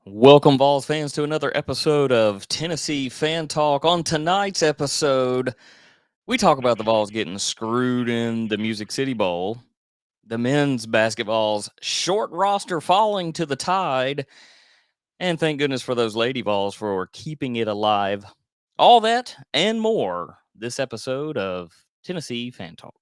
Welcome, Vols fans, to another episode of Tennessee Fan Talk. On tonight's episode, we talk about the Vols getting screwed in the Music City Bowl, the men's basketball's short roster falling to the Tide, and thank goodness for those Lady Vols for keeping it alive. All that and more this episode of Tennessee Fan Talk.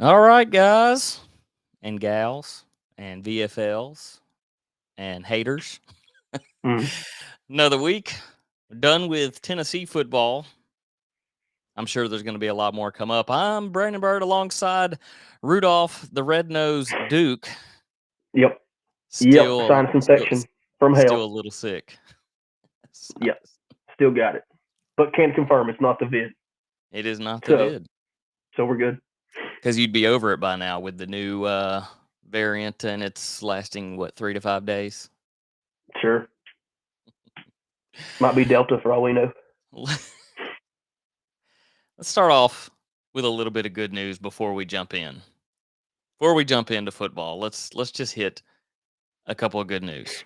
All right, guys and gals and VFLs and haters. Another week done with Tennessee football. I'm sure there's going to be a lot more come up. I'm Brandon Bird alongside Rudolph the Red-Nosed Duke. Yep. Still, Sinus infection from still a hell. little sick. Yep. Still got it. But can't confirm it's not the vid. It is not the vid. So we're good. Because you'd be over it by now with the new variant, and it's lasting, 3 to 5 days? Sure. Might be Delta for all we know. Let's start off with a little bit of good news before we jump in. Before we jump into football, let's just hit a couple of good news.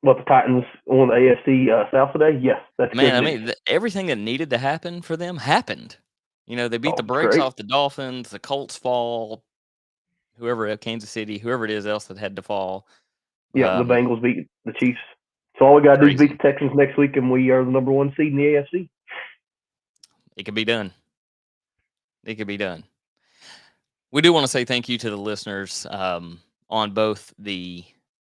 What, the Titans won the AFC South today? Yes, that's Man, good I news. mean, everything that needed to happen for them happened. You know, they beat the brakes off the Dolphins, the Colts fall, Kansas City, whoever it is else that had to fall. Yeah, the Bengals beat the Chiefs. So all we got to do is beat the Texans next week, and we are the number one seed in the AFC. It could be done. It could be done. We do want to say thank you to the listeners on both the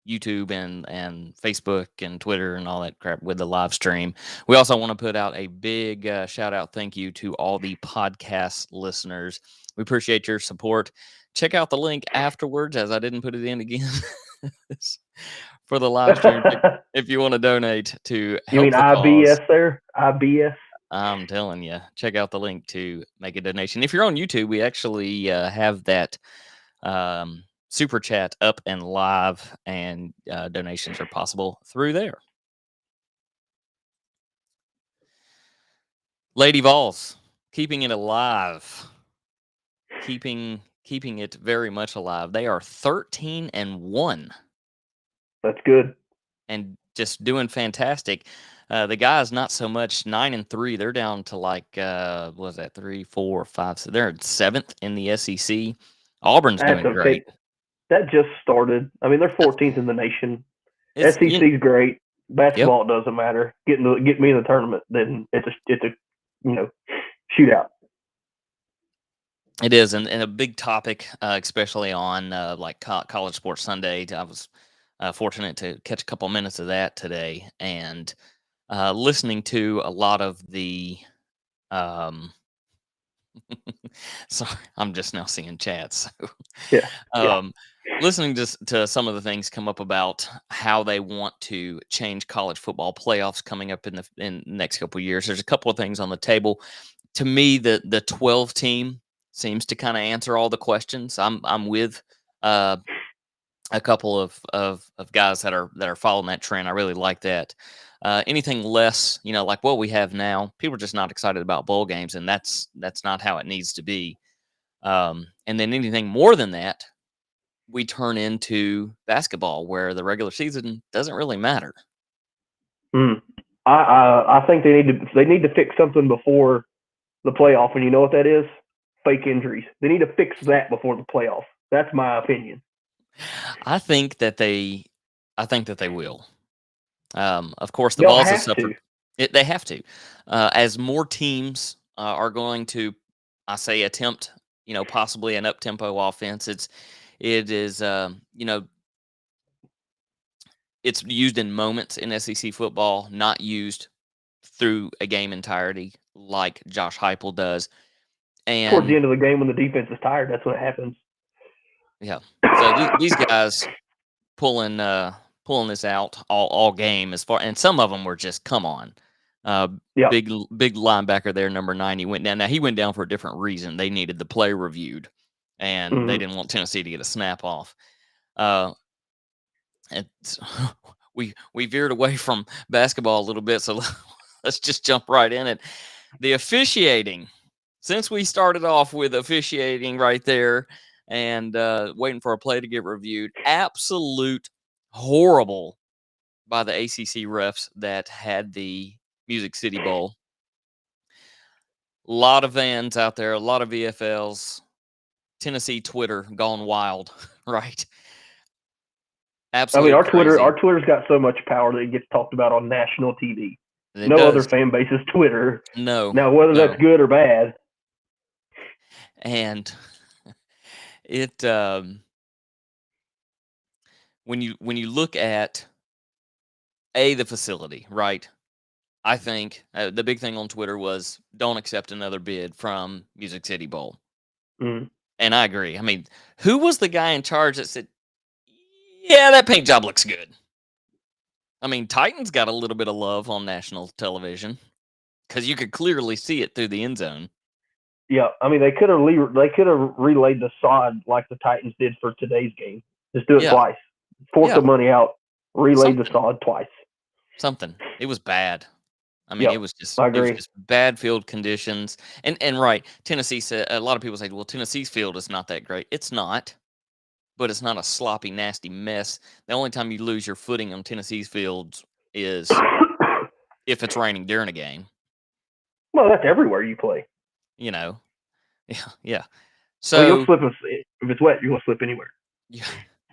YouTube and Facebook and Twitter and all that crap with the live stream. We also want to put out a big shout out thank you to all the podcast listeners. We appreciate your support. Check out the link afterwards, as I didn't put it in again, for the live stream. If you want to donate to help you mean the IBS cause. there? IBS? I'm telling you, check out the link to make a donation. If you're on YouTube, we actually have that super chat up and live, and donations are possible through there. Lady Vols, keeping it alive, keeping it very much alive. They are 13-1. That's good, and just doing fantastic. The guys not so much. 9-3. They're down to like what was that 3, 4, 5? So they're 7th in the SEC. Auburn's doing great. That just started. I mean, they're 14th in the nation. SEC's great. Basketball doesn't matter. Get me in the tournament, then it's a shootout. It is, and a big topic, especially on like College Sports Sunday. I was fortunate to catch a couple minutes of that today, and listening to a lot of the sorry, I'm just now seeing chats. So, yeah. Listening to some of the things come up about how they want to change college football playoffs coming up in the next couple of years. There's a couple of things on the table. To me, the 12 team seems to kind of answer all the questions. I'm with a couple of guys that are following that trend. I really like that. Anything less, like what we have now, people are just not excited about bowl games, and that's not how it needs to be. And then anything more than that, we turn into basketball, where the regular season doesn't really matter. I think they need to fix something before the playoff, and you know what that is? Fake injuries. They need to fix that before the playoff. That's my opinion. I think that they will. Of course, the Vols have suffered. They have to. As more teams are going to, I say, attempt, possibly an up-tempo offense. It is, it's used in moments in SEC football, not used through a game entirety like Josh Heupel does. And towards the end of the game, when the defense is tired, that's what happens. Yeah. So these guys pulling this out all game as far, and some of them were just come on. Yeah. Big linebacker there, number 90 went down. Now he went down for a different reason. They needed the play reviewed, and they didn't want Tennessee to get a snap off. And we veered away from basketball a little bit, so let's just jump right in it. The officiating, since we started off with officiating right there and waiting for a play to get reviewed, absolute horrible by the ACC refs that had the Music City Bowl. A lot of fans out there, a lot of VFLs, Tennessee Twitter gone wild, right? Absolute crazy. Our Twitter's got so much power that it gets talked about on national TV. It no does. other fan base's Twitter. No. Now, whether that's good or bad. And it when you look at the facility, right? I think the big thing on Twitter was don't accept another bid from Music City Bowl. Mm. And I agree. I mean, who was the guy in charge that said, yeah, that paint job looks good? I mean, Titans got a little bit of love on national television because you could clearly see it through the end zone. Yeah, I mean, they could have relayed the sod like the Titans did for today's game. Just do it twice. Fork the money out. Relayed the sod twice. Something. It was bad. I mean, it was just bad field conditions. And right, Tennessee said, a lot of people say, well, Tennessee's field is not that great. It's not, but it's not a sloppy, nasty mess. The only time you lose your footing on Tennessee's fields is if it's raining during a game. Well, that's everywhere you play. You know, yeah. So you'll slip if it's wet. You're gonna slip anywhere. Yeah,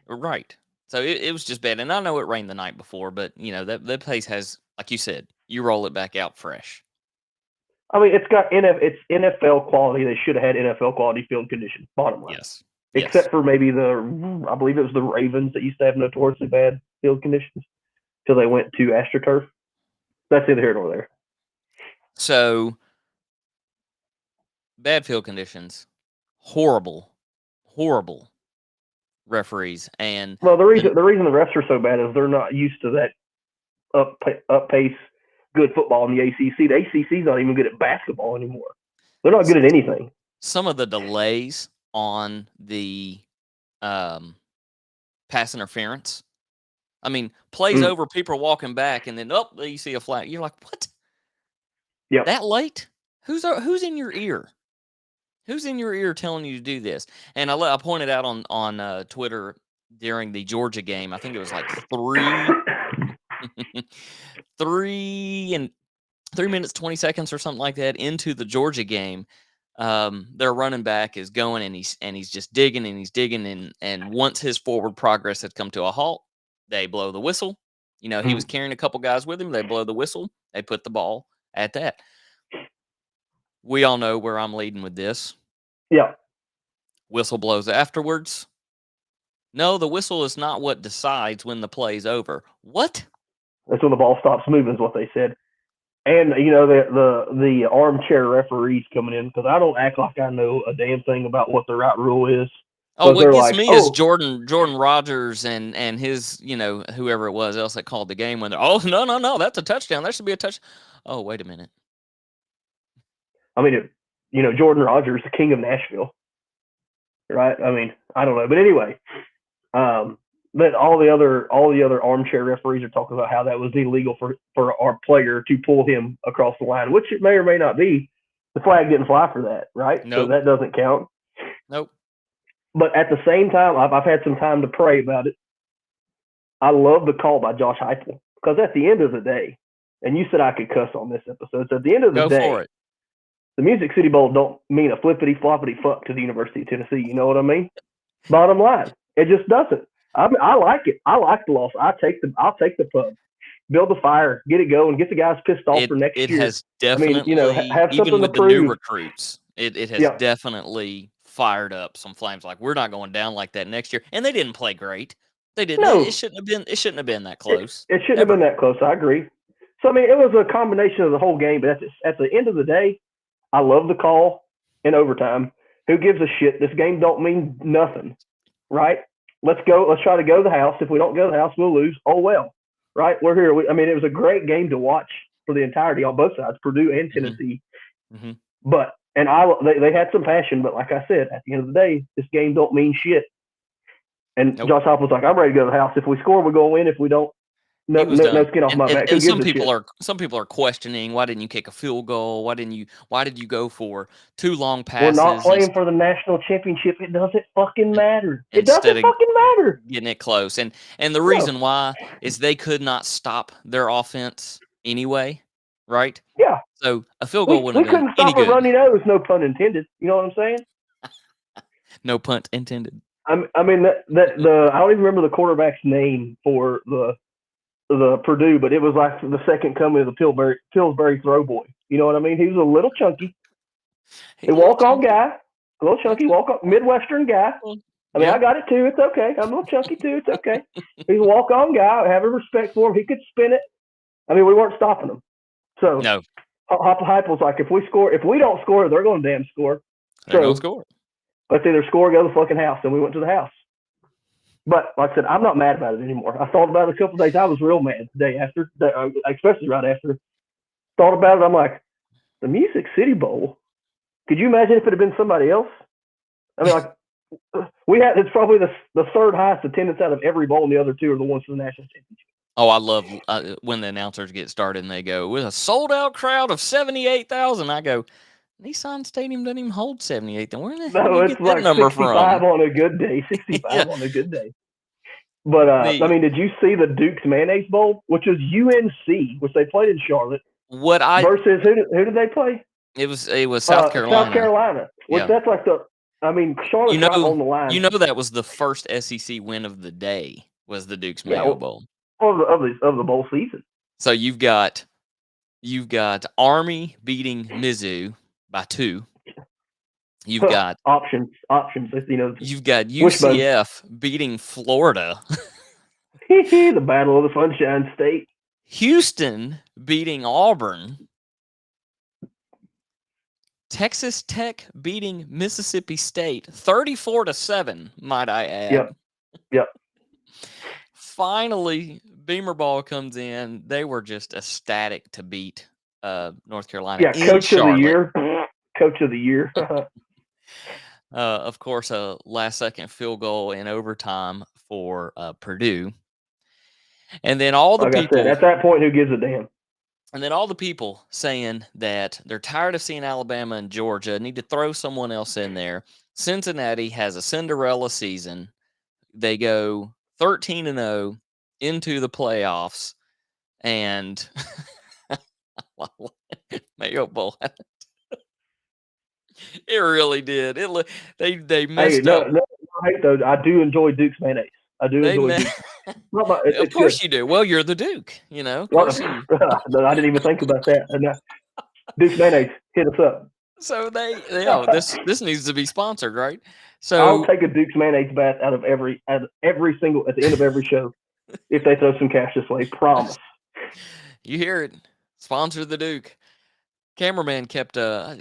right. So it was just bad, and I know it rained the night before, but that place has, like you said, you roll it back out fresh. I mean, it's got it's NFL quality. They should have had NFL quality field conditions. Bottom line, yes. Except for maybe I believe it was the Ravens that used to have notoriously bad field conditions until they went to AstroTurf. That's neither here nor there. So bad field conditions, horrible referees, and well, the reason the refs are so bad is they're not used to that up pace good football in the ACC. The ACC's not even good at basketball anymore. They're not good at anything. Some of the delays on the pass interference. I mean, plays over, people are walking back, and then you see a flag. You're like, what? Yeah. That late? Who's in your ear? Who's in your ear telling you to do this? And I pointed out on Twitter during the Georgia game. I think it was like 3 minutes 20 seconds or something like that into the Georgia game. Their running back is going and he's just digging and once his forward progress had come to a halt, they blow the whistle. He was carrying a couple guys with him. They blow the whistle. They put the ball at that. We all know where I'm leading with this. Yeah. Whistle blows afterwards. No, the whistle is not what decides when the play's over. What? That's when the ball stops moving is what they said. And, the armchair referees coming in, because I don't act like I know a damn thing about what the right rule is. Oh, what gets me is Jordan Rogers and his, whoever it was else that called the game when they're, no, that's a touchdown. That should be a touch. Oh, wait a minute. I mean, Jordan Rogers, the king of Nashville, right? I mean, I don't know. But anyway, but all the other armchair referees are talking about how that was illegal for our player to pull him across the line, which it may or may not be. The flag didn't fly for that, right? Nope. So that doesn't count. Nope. But at the same time, I've had some time to pray about it. I love the call by Josh Heupel because at the end of the day, and you said I could cuss on this episode, so at the end of the day, for it. The Music City Bowl don't mean a flippity floppity fuck to the University of Tennessee. You know what I mean? Bottom line, it just doesn't. I like it. I like the loss. I'll take the pub. Build the fire, get it going, get the guys pissed off for next year. It has definitely, have even with the new recruits, it has definitely fired up some flames. Like, we're not going down like that next year. And they didn't play great. They didn't. No. It shouldn't have been that close. It shouldn't have been that close. I agree. So, I mean, it was a combination of the whole game. But at the end of the day, I love the call in overtime. Who gives a shit? This game don't mean nothing. right? Let's go. Let's try to go to the house. If we don't go to the house, we'll lose. Oh well, right? We're here. I mean, it was a great game to watch for the entirety on both sides, Purdue and Mm-hmm. Tennessee. Mm-hmm. But they had some passion. But like I said, at the end of the day, this game don't mean shit. And Nope. Josh Heupel's like, I'm ready to go to the house. If we score, we're going to win. If we don't, He was done. no skin off my back. Who And gives a shit? some people are questioning, why didn't you kick a field goal? Why did you go for 2 long We're passes? not playing for the national championship. It doesn't fucking matter. It Instead doesn't of fucking matter. getting it close. And the reason why is they could not stop their offense anyway, right? Yeah. So a field goal We wouldn't have couldn't done any stop a good. runny nose, no pun intended. You know what I'm saying? No pun intended. I mean I don't even remember the quarterback's name for the Purdue, but it was like the second coming of the Pillsbury throw boy. You know what I mean? He was a little chunky. A walk-on guy, a little chunky, walk-on Midwestern guy. I mean, I got it too. It's okay. I'm a little chunky too. It's okay. He's a walk-on guy. I have a respect for him. He could spin it. I mean, we weren't stopping him. So no. Heupel's like, if we don't score, they're going to damn score. They're going to score. Let's either score or go to the fucking house. And we went to the house. But like I said, I'm not mad about it anymore. I thought about it a couple of days. I was real mad the day after, especially right after. Thought about it. I'm like, the Music City Bowl. Could you imagine if it had been somebody else? I mean, like, it's probably the third highest attendance out of every bowl, and the other two are the ones for the national championship. Oh, I love when the announcers get started and they go, with a sold-out crowd of 78,000. I go, Nissan Stadium doesn't even hold 78. Then where the hell do you get that number 65 from? on a good day. 65 on a good day. But, I mean, did you see the Duke's Mayonnaise Bowl, which was UNC, which they played in Charlotte, versus who did they play? It was South Carolina. South Carolina. Which that's like Charlotte's right on the line. You know that was the first SEC win of the day, was the Duke's Mayo Bowl. Of the bowl season. So you've got Army beating Mizzou by 2. You've got options. You've got UCF beating Florida. The Battle of the Sunshine State. Houston beating Auburn. Texas Tech beating Mississippi State 34-7, might I add. Yep. Finally, Beamer Ball comes in. They were just ecstatic to beat North Carolina. Yeah, Coach of the Year. Coach of the Year. Of course, a last-second field goal in overtime for Purdue. And then all the people... at that point, who gives a damn? And then all the people saying that they're tired of seeing Alabama and Georgia, need to throw someone else in there. Cincinnati has a Cinderella season. They go 13-0 into the playoffs, and Mayo Bowl. It really did. They messed up. No, though. I do enjoy Duke's mayonnaise. I do enjoy Duke. Of course you do. Well, you're the Duke, you know. Of course I didn't even think about that. And Duke's mayonnaise, hit us up. So this needs to be sponsored, right? So I'll take a Duke's mayonnaise bath at the end of every show if they throw some cash this way. Promise. You hear it. Sponsor the Duke. Cameraman kept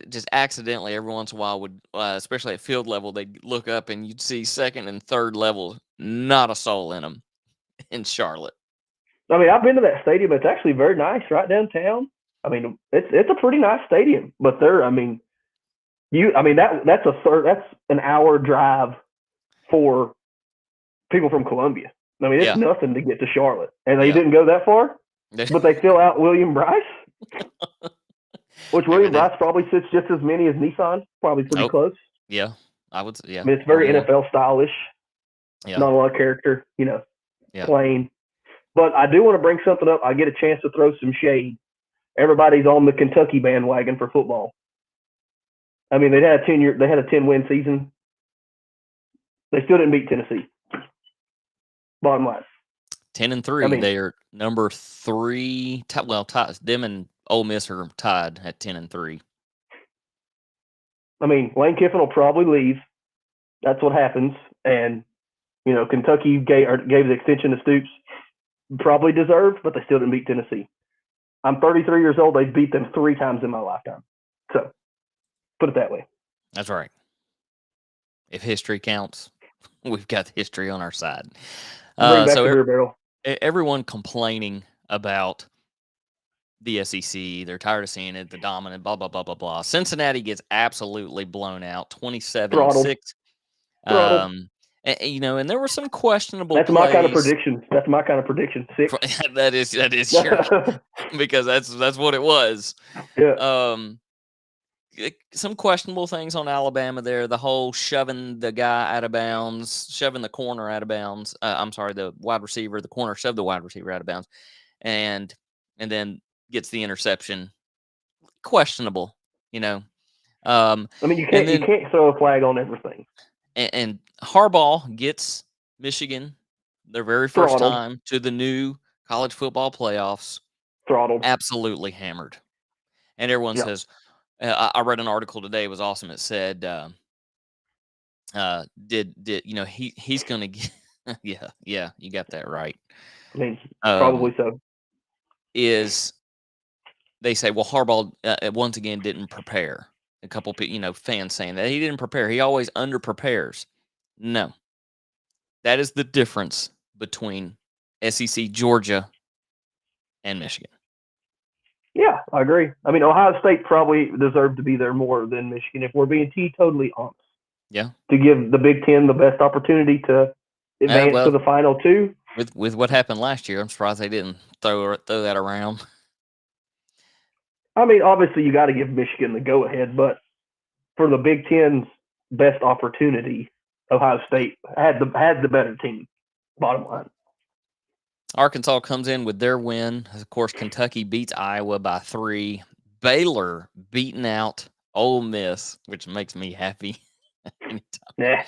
just accidentally every once in a while would, especially at field level, they'd look up and you'd see second and third level, not a soul in them in Charlotte. I mean, I've been to that stadium. It's actually very nice, right downtown. I mean, it's a pretty nice stadium, but that's an hour drive for people from Columbia. I mean, it's nothing to get to Charlotte, and they didn't go that far, but they fill out William Bryce. Which William Bryce probably sits just as many as Nissan, probably pretty close. Yeah, I would. Yeah, I mean, it's very NFL stylish. Yeah. Not a lot of character, plain. But I do want to bring something up. I get a chance to throw some shade. Everybody's on the Kentucky bandwagon for football. I mean, they had a 10-win season. They still didn't beat Tennessee. Bottom line. 10-3. I mean, they are number 3. Them and Ole Miss are tied at 10-3. I mean, Lane Kiffin will probably leave. That's what happens. And, Kentucky gave the extension to Stoops. Probably deserved, but they still didn't beat Tennessee. I'm 33 years old. They beat them 3 times in my lifetime. So, put it that way. That's right. If history counts, we've got history on our side. Bring back So the beer barrel. everyone complaining about the SEC. They're tired of seeing it, the dominant, blah, blah, blah, blah, blah. Cincinnati gets absolutely blown out, 27-6. Throttled. And there were some questionable That's my kind of plays. prediction. 6. That is your because that's what it was. Yeah. Some questionable things on Alabama there. The whole shoving the guy out of bounds, shoving the corner out of bounds. I'm sorry, the wide receiver, the corner shoved the wide receiver out of bounds, and then gets the interception. Questionable, you know. I mean, you And can't then throw a flag on everything. and Harbaugh gets Michigan their very first Throttled. time to the new college football playoffs. Throttled. Absolutely hammered, and everyone says. I read an article today. It was awesome. It said, "Did he's going to get?" yeah, you got that right. I mean, probably so. Is they say, well, Harbaugh once again didn't prepare. A couple fans saying that he didn't prepare. He always under prepares. No, that is the difference between SEC Georgia and Michigan. Yeah, I agree. I mean, Ohio State probably deserved to be there more than Michigan, if we're being totally honest. Yeah. To give the Big Ten the best opportunity to advance to the final two. With what happened last year, I'm surprised they didn't throw that around. I mean, obviously you got to give Michigan the go-ahead, but for the Big Ten's best opportunity, Ohio State had the better team. Bottom line. Arkansas comes in with their win. Of course, Kentucky beats Iowa by 3. Baylor beating out Ole Miss, which makes me happy. Yeah.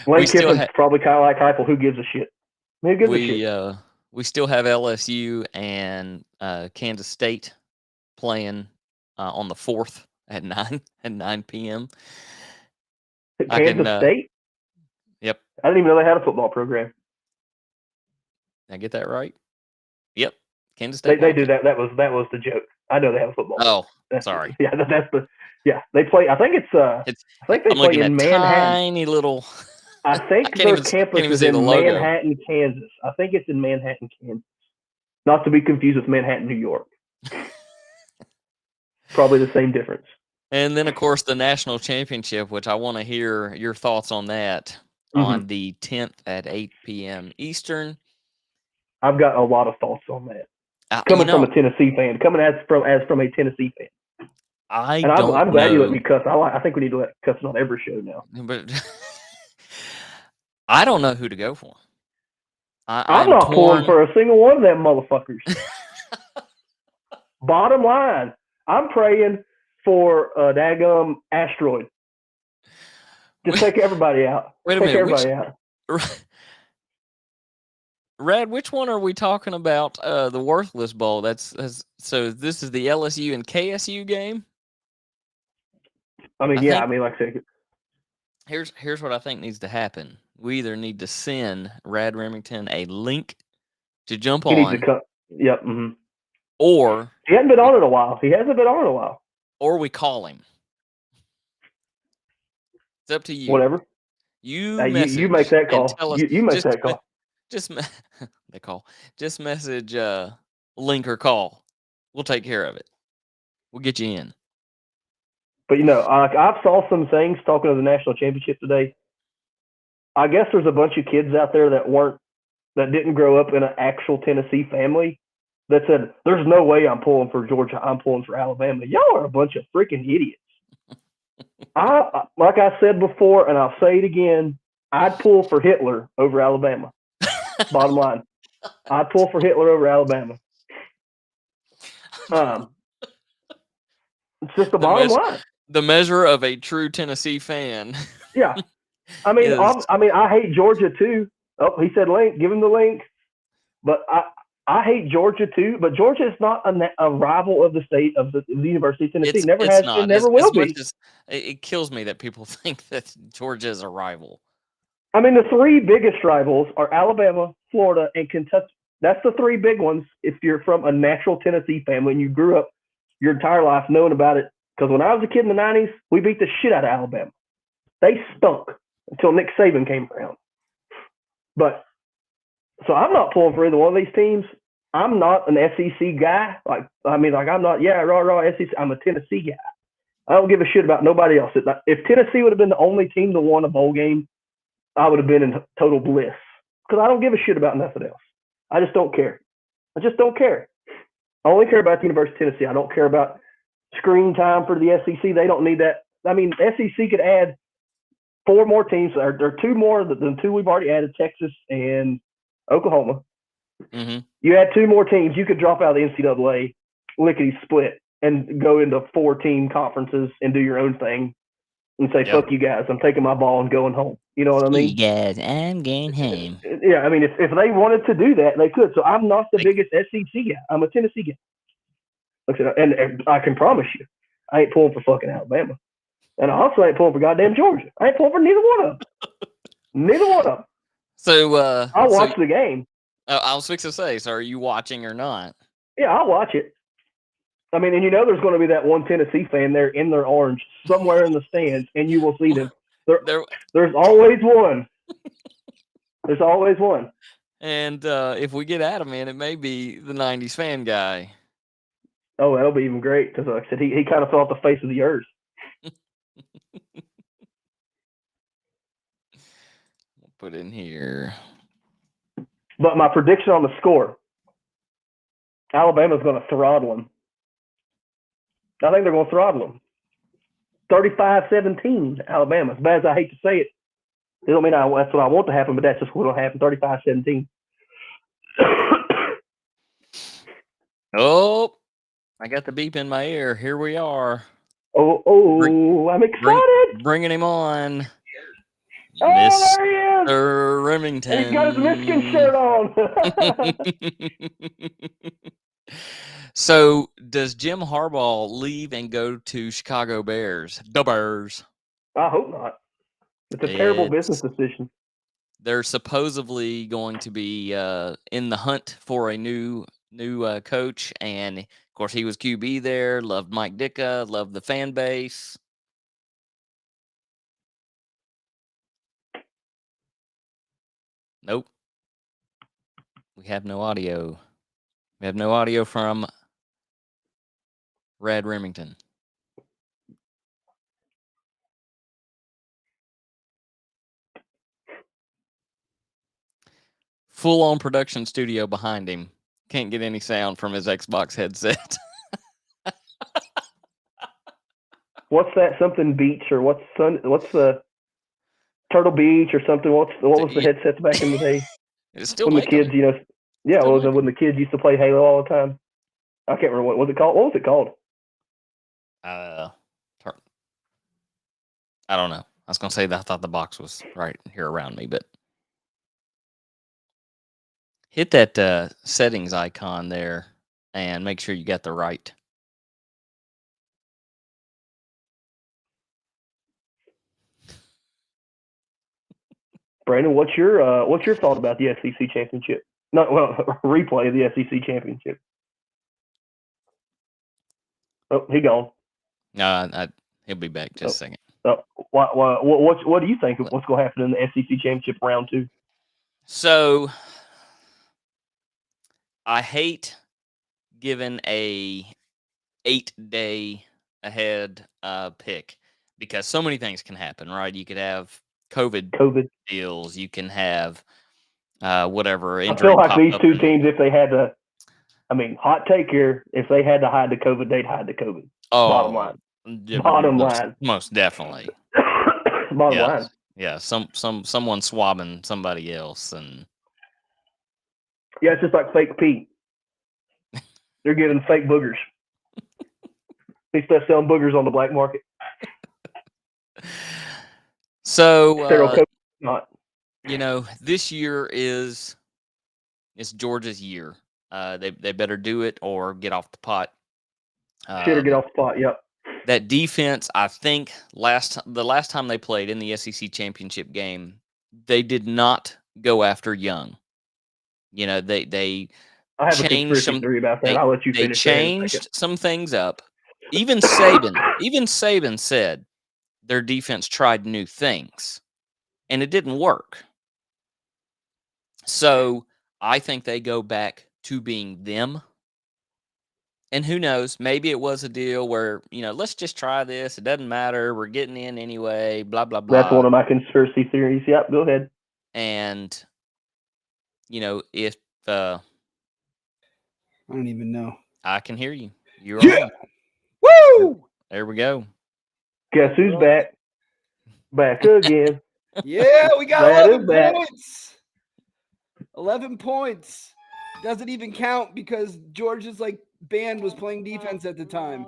Lane Kiffin's probably kind of like Heupel. Who gives a shit? Who gives a shit? We still have LSU and Kansas State playing on the 4th at 9 p.m. Kansas State? Yep. I didn't even know they had a football program. Did I get that right? Yep. Kansas State. They do that. That was the joke. I know they have a football. Oh, sorry. Yeah, that's the. Yeah, they play. I think it's. I think they play in Manhattan. Tiny little. I think their campus is in Manhattan, Kansas. I think it's in Manhattan, Kansas. Not to be confused with Manhattan, New York. Probably the same difference. And then, of course, the national championship, which I want to hear your thoughts on that on the 10th at 8 p.m. Eastern. I've got a lot of thoughts on that. Coming from a Tennessee fan, coming as from a Tennessee fan. I'm glad you let me cuss. I think we need to let cussing on every show now. But I don't know who to go for. I'm not pulling for a single one of them motherfuckers. Bottom line, I'm praying for a daggum asteroid. Just take everybody out. Wait a minute. Take everybody out. Rad, which one are we talking about? The Worthless Bowl. So this is the LSU and KSU game? I mean, like I said. Here's what I think needs to happen. We either need to send Rad Remington a link to jump on. Needs to cut. Yep. Mm-hmm. Or he hasn't been on in a while. Or we call him. It's up to you. Whatever. You make that call. You make that call. Just message link or call. We'll take care of it. We'll get you in. But I saw some things talking of the national championship today. I guess there's a bunch of kids out there that didn't grow up in an actual Tennessee family that said, "There's no way I'm pulling for Georgia. I'm pulling for Alabama." Y'all are a bunch of freaking idiots. Like I said before, and I'll say it again, I'd pull for Hitler over Alabama. Bottom line, I'd pull for Hitler over Alabama. It's just the bottom line. The measure of a true Tennessee fan. Yeah, I mean, I hate Georgia too. Oh, he said link. Give him the link. But I hate Georgia too. But Georgia is not a rival of the state of the University of Tennessee. Never has been. Never will be. It kills me that people think that Georgia is a rival. I mean, the three biggest rivals are Alabama, Florida, and Kentucky. That's the three big ones if you're from a natural Tennessee family and you grew up your entire life knowing about it. Because when I was a kid in the 90s, we beat the shit out of Alabama. They stunk until Nick Saban came around. But so I'm not pulling for either one of these teams. I'm not an SEC guy. I'm not, raw SEC. I'm a Tennessee guy. I don't give a shit about nobody else. If Tennessee would have been the only team to win a bowl game, I would have been in total bliss because I don't give a shit about nothing else. I just don't care. I just don't care. I only care about the University of Tennessee. I don't care about screen time for the SEC. They don't need that. I mean, SEC could add 4 more teams, or 2 more than 2 we've already added, Texas and Oklahoma. Mm-hmm. You add 2 more teams, you could drop out of the NCAA, lickety split, and go into 4-team conferences and do your own thing and say, fuck you guys, I'm taking my ball and going home. You know what I mean? You guys, I'm going home. Yeah, I mean, if they wanted to do that, they could. So I'm not the biggest SEC guy. I'm a Tennessee guy. And I can promise you, I ain't pulling for fucking Alabama. And I also ain't pulling for goddamn Georgia. I ain't pulling for neither one of them. Neither one of them. So I'll watch the game. I was fixing to say, so are you watching or not? Yeah, I'll watch it. I mean, and there's going to be that one Tennessee fan there in their orange somewhere in the stands, and you will see them. There's always one. There's always one. And if we get Adam in, it may be the 90s fan guy. Oh, that'll be even great because, like I said, he kind of fell off the face of the earth. We'll put in here. But my prediction on the score, Alabama's going to throttle them. I think they're going to throttle them. 35-17, Alabama. As bad as I hate to say it, it don't mean that's what I want to happen, but that's just what will happen. 35-17. Oh, I got the beep in my ear. Here we are. I'm excited. Bringing him on. Oh, there he is. Mr. Remington. And he's got his Michigan shirt on. So, does Jim Harbaugh leave and go to Chicago Bears? The Bears. I hope not. It's a terrible business decision. They're supposedly going to be in the hunt for a new coach, and of course he was QB there. Loved Mike Ditka. Loved the fan base. Nope. We have no audio. We have no audio from Rad Remington. Full-on production studio behind him. Can't get any sound from his Xbox headset. What's that? Something Beach or what's the Turtle Beach or something? What was the headsets back in the day? It's still when the kids, when the kids used to play Halo all the time. I can't remember what was it called. What was it called? I don't know. I was gonna say that I thought the box was right here around me, but hit that settings icon there and make sure you got the right. Brandon, what's your thought about the SEC championship? Replay of the SEC championship. Oh, he gone. No, he'll be back just a second. What do you think of what's going to happen in the SEC championship round 2? So, I hate giving a 8-day ahead pick because so many things can happen, right? You could have COVID deals. You can have whatever injury. I feel like these two teams, if they had to, hot take here, if they had to hide the COVID, they'd hide the COVID. Bottom line. Most definitely. Bottom line. Yeah, someone swabbing somebody else, and yeah, it's just like fake Pete. They're giving fake boogers. They start selling boogers on the black market. So, this year it's Georgia's year. They better do it or get off the pot. Get off the pot. Yep. That defense, I think, the last time they played in the SEC championship game, they did not go after Young. They I have a conspiracy theory about that. I'll let you finish. They changed some things up. Even Saban said their defense tried new things, and it didn't work. So I think they go back to being them. And who knows? Maybe it was a deal where, let's just try this. It doesn't matter. We're getting in anyway, blah, blah, That's blah. one of my conspiracy theories. Yep, go ahead. And, if I don't even know. I can hear you. You're Yeah! on. Woo! There we go. Guess who's back? Back again. Yeah, we got That 11 is back. points. 11 points. Doesn't even count because Georgia's band was playing defense at the time.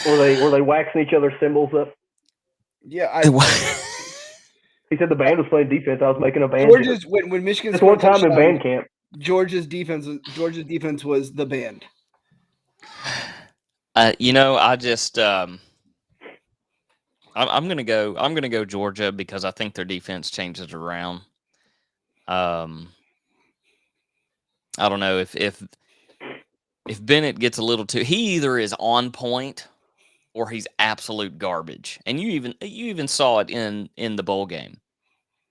Were they waxing each other's cymbals up? Yeah, He said the band was playing defense. I was making a band. Georgia's when Michigan Just one scored time in touchdown, band camp. Georgia's defense was the band. I just I'm gonna go Georgia because I think their defense changes around. I don't know if Bennett gets a little too. He either is on point or he's absolute garbage, and you even saw it in the bowl game.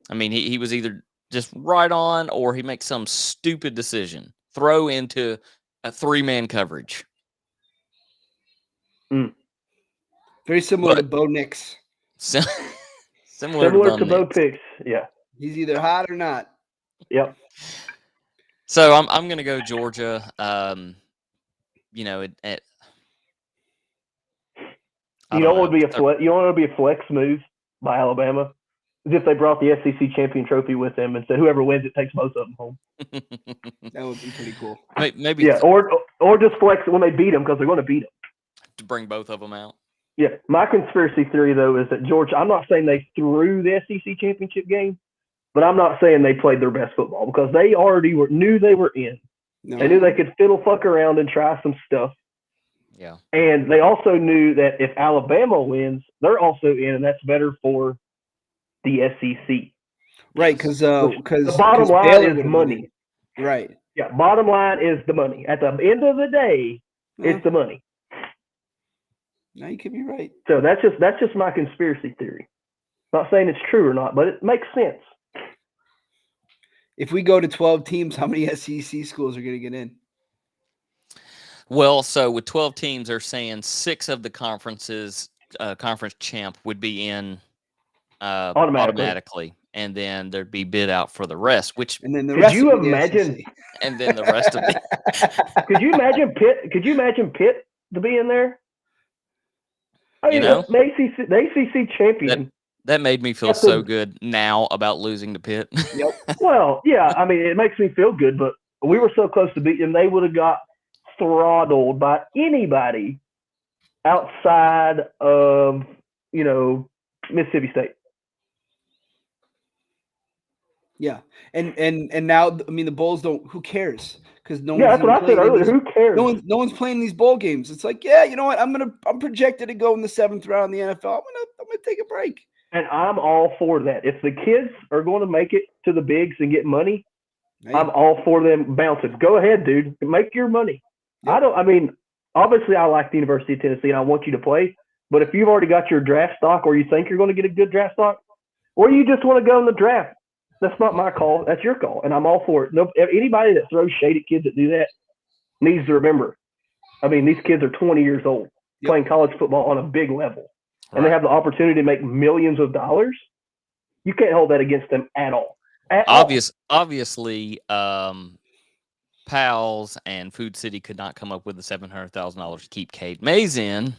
I mean, he was either just right on or he makes some stupid decision, throw into a 3-man coverage. Very similar to Bo Nix. Similar to Bo Nix. Yeah. He's either hot or not. Yep. So I'm going to go Georgia. You know what would be a flex? You know what would be a flex move by Alabama? Is if they brought the SEC champion trophy with them and said whoever wins it takes both of them home. That would be pretty cool. Maybe. Yeah, or just flex when they beat them because they're going to beat them. To bring both of them out. Yeah, my conspiracy theory though is that Georgia. I'm not saying they threw the SEC championship game, but I'm not saying they played their best football because they already knew they were in. No. They knew they could fiddle fuck around and try some stuff. Yeah. And they also knew that if Alabama wins, they're also in, and that's better for the SEC. Right, because the bottom line is money. Right. Yeah, bottom line is the money. At the end of the day, it's the money. No, you could be right. So that's just my conspiracy theory. Not saying it's true or not, but it makes sense. If we go to 12 teams, how many SEC schools are going to get in? Well, so with 12 teams, they're saying 6 of the conference champ would be in automatically, and then there'd be bid out for the rest. And then the rest. Could you imagine? And then the rest of it. Could you imagine Pitt? Could you imagine Pitt to be in there? I mean, the ACC champion. That made me feel so good now about losing to Pitt. Yep. Well, yeah. I mean, it makes me feel good, but we were so close to beating them. They would have got throttled by anybody outside of, Mississippi State. Yeah, and now, I mean, the Bulls don't. Who cares? Because no. Yeah, that's what I said earlier. Who cares? No one's playing these bowl games. It's like, yeah, you know what? I'm projected to go in the 7th round in the NFL. I'm gonna take a break. And I'm all for that. If the kids are going to make it to the bigs and get money, I'm all for them bouncing. Go ahead, dude. Make your money. Yep. Obviously I like the University of Tennessee and I want you to play, but if you've already got your draft stock or you think you're going to get a good draft stock, or you just want to go in the draft, that's not my call. That's your call, and I'm all for it. No, anybody that throws shade at kids that do that needs to remember, these kids are 20 years old playing college football on a big level. And they have the opportunity to make millions of dollars. You can't hold that against them at all. Obviously, Pals and Food City could not come up with the $700,000 to keep Cade Mays in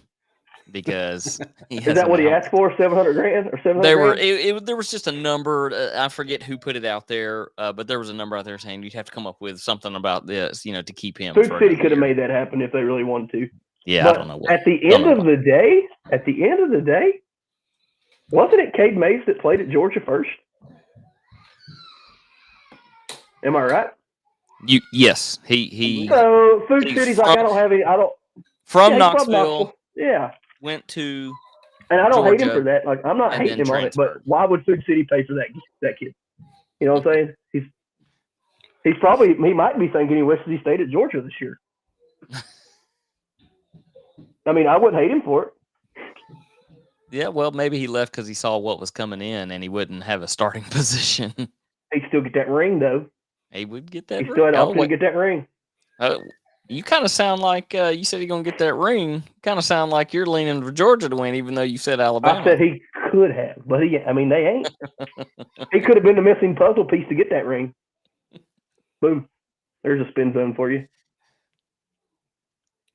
because is that what he asked for? $700,000 or $700,000? There was just a number. I forget who put it out there, but there was a number out there saying you'd have to come up with something about this, to keep him. Food City could have made that happen if they really wanted to. Yeah, but I don't know. At the end of the day, wasn't it Cade Mays that played at Georgia first? Am I right? Yes, he. So Food City's like, I don't have any. I don't. From Knoxville. Yeah. Went to. And I don't Georgia, hate him for that. Like, I'm not hating him on it, but why would Food City pay for that kid? You know what I'm saying? He might be thinking he wishes he stayed at Georgia this year. I wouldn't hate him for it. Yeah, well, maybe he left because he saw what was coming in and he wouldn't have a starting position. He'd still get that ring, though. He would get that He still had ring. the Oh, opportunity to get that ring. You kind of sound like you said you're going to get that ring. Kind of sound like you're leaning for Georgia to win, even though you said Alabama. I said he could have, but they ain't. He could have been the missing puzzle piece to get that ring. Boom. There's a spin zone for you.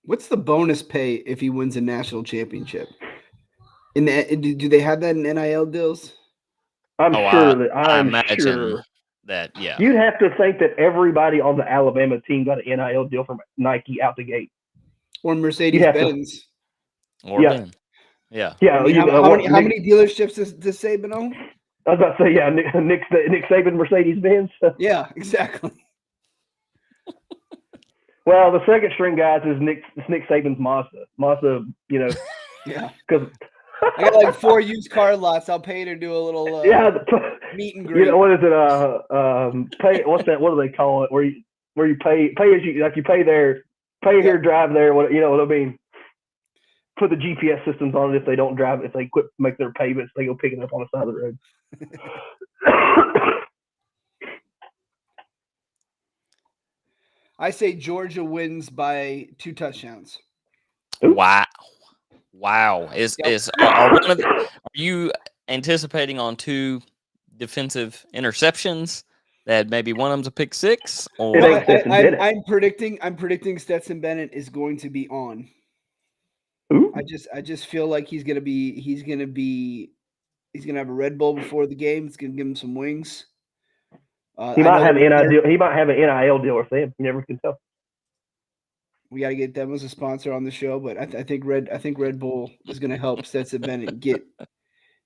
What's the bonus pay if he wins a national championship? Do they have that in NIL deals? I'm sure I imagine that, yeah. You'd have to think that everybody on the Alabama team got an NIL deal from Nike out the gate. Or Mercedes-Benz. Or Ben. Yeah. Yeah. I mean, how many dealerships does Saban own? I was about to say, yeah, Nick Saban, Mercedes-Benz. Yeah, exactly. Well, the second string guys is Nick Saban's Mazda. Mazda, Yeah. Because I got like 4 used car lots. I'll pay to do a little meet and greet. What is it? Pay. What's that? What do they call it? Where you pay as you like you pay there, here, drive there. What I mean? Put the GPS systems on it if they don't drive. If they quit make their payments, they go pick it up on the side of the road. I say Georgia wins by 2 touchdowns. Wow. Are you anticipating on 2 defensive interceptions that maybe one of them's a pick six? Or I'm predicting Stetson Bennett is going to be on. Ooh. I just feel like he's gonna have a Red Bull before the game. It's gonna give him some wings. He might have an NIL deal. He might have an NIL deal with them. You never can tell. We got to get them as a sponsor on the show, but I think Red Bull is going to help Stetson Bennett get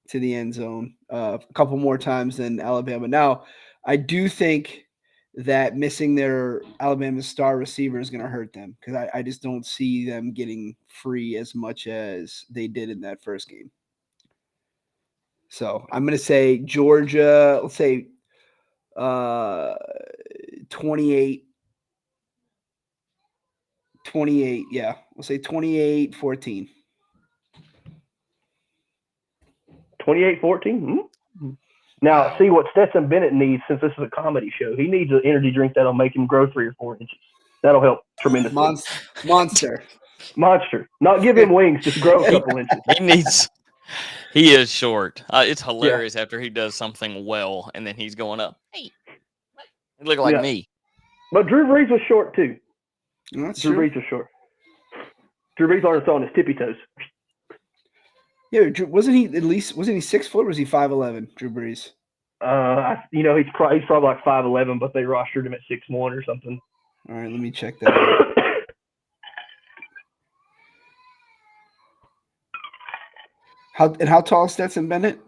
to the end zone a couple more times than Alabama. Now, I do think that missing their Alabama star receiver is going to hurt them because I just don't see them getting free as much as they did in that first game. So I'm going to say Georgia, let's say 28, yeah. We'll say 28-14. 28-14? Mm-hmm. Now, see what Stetson Bennett needs, since this is a comedy show. He needs an energy drink that'll make him grow 3 or 4 inches. That'll help tremendously. Monster. Not give him wings, just grow a couple inches. He is short. It's hilarious after he does something well, and then he's going up. Hey, you look like me. But Drew Brees was short, too. Drew Brees was short. Drew Brees on his tippy toes. Yeah, wasn't he 6 foot or was he 5'11", Drew Brees? He's probably like 5'11", but they rostered him at 6'1" or something. All right, let me check that out. How tall is Stetson Bennett?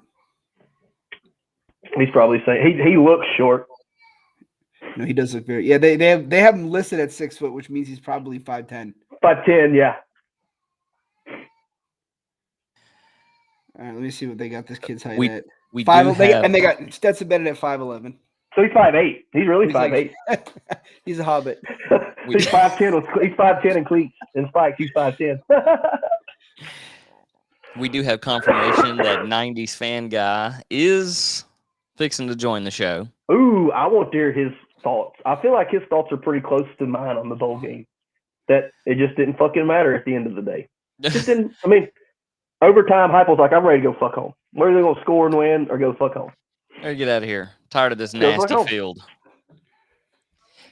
He's probably saying he looks short. No, he does look very. Yeah, they have him listed at 6 foot, which means he's probably 5'10". 5'10", yeah. All right, let me see what they got this kid's height at. And they got Stetson Bennett at 5'11". So he's 5'8". He's really 5'8". He's a hobbit. He's 5'10". He's 5'10" in cleats and spikes. He's 5'10". We do have confirmation that 90s fan guy is fixing to join the show. Ooh, I want to hear his thoughts. I feel like his thoughts are pretty close to mine on the bowl game. That it just didn't fucking matter at the end of the day. Just didn't. I mean, overtime, Heupel's like, I'm ready to go fuck home. Whether they're going to score and win or go fuck home. Get out of here. Tired of this nasty field.